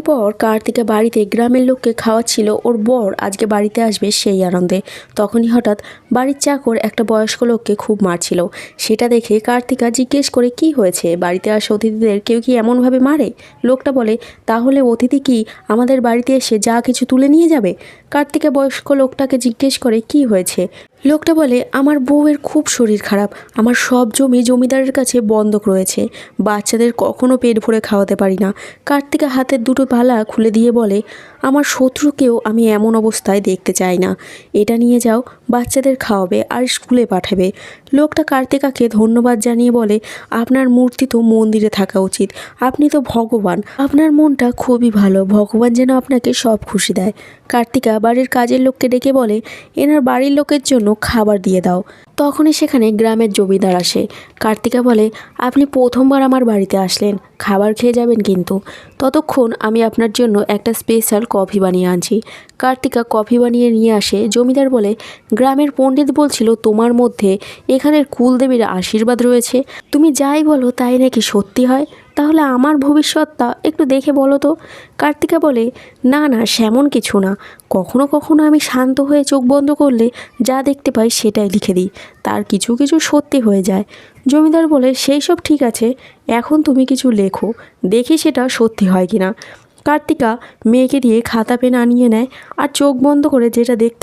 পর কার্তিকা বাড়িতে গ্রামের লোককে খাওয়াচ্ছিল ওর বর আজকে বাড়িতে আসবে সেই আনন্দে। তখনই হঠাৎ বাড়ির চাকর একটা বয়স্ক লোককে খুব মারছিল। সেটা দেখে কার্তিকা জিজ্ঞেস করে কি হয়েছে, বাড়িতে আসা অতিথিদের কেউ কি এমনভাবে মারে? লোকটা বলে তাহলে অতিথি কি আমাদের বাড়িতে এসে যা কিছু তুলে নিয়ে যাবে? কার্তিকা বয়স্ক লোকটাকে জিজ্ঞেস করে কি হয়েছে। লোকটা বলে আমার বউয়ের খুব শরীর খারাপ, আমার সব জমি জমিদারের কাছে বন্ধক রয়েছে, বাচ্চাদের কখনো পেট ভরে খাওয়াতে পারি না। কার্তিকা হাতের দুটো পালা খুলে দিয়ে বলে আমার শত্রুকেও আমি এমন অবস্থায় দেখতে চাই না, এটা নিয়ে যাও, বাচ্চাদের খাওয়াবে আর স্কুলে পাঠাবে। লোকটা কার্তিকাকে ধন্যবাদ জানিয়ে বলে আপনার মূর্তি তো মন্দিরে থাকা উচিত, আপনি তো ভগবান, আপনার মনটা খুবই ভালো, ভগবান যেন আপনাকে সব খুশি দেয়। কার্তিকা বাড়ির কাজের লোককে ডেকে বলে এনার বাড়ির লোকের জন্য খাবার দিয়ে দাও। তখনই সেখানে গ্রামের জমিদার আসে। কার্তিকা বলে আপনি প্রথমবার আমার বাড়িতে আসলেন, খাবার খেয়ে যাবেন কিন্তু, ততক্ষণ আমি আপনার জন্য একটা স্পেশাল কফি বানিয়ে আনছি। কার্তিকা কফি বানিয়ে নিয়ে আসে। জমিদার বলে গ্রামের পণ্ডিত বলছিল তোমার মধ্যে এখানের কুলদেবীর আশীর্বাদ রয়েছে, তুমি যাই বলো তাই নাকি সত্যি হয়, তাহলে আমার ভবিষ্যৎটা একটু দেখে বলো তো। কার্তিকা বলে না না সেমন কিছু না, কখনো কখনো আমি শান্ত হয়ে চোখ বন্ধ করলে যা দেখতে পাই সেটাই লিখে দিই, তার কিছু কিছু সত্যি হয়ে যায়। জমিদার বলে সেই সব ঠিক আছে, এখন তুমি কিছু লেখো, দেখি সেটা সত্যি হয় কিনা। কার্তিকা মেয়েকে দিয়ে খাতা পেন আনিয়ে নেয় আর চোখ বন্ধ করে যেটা দেখতে পায়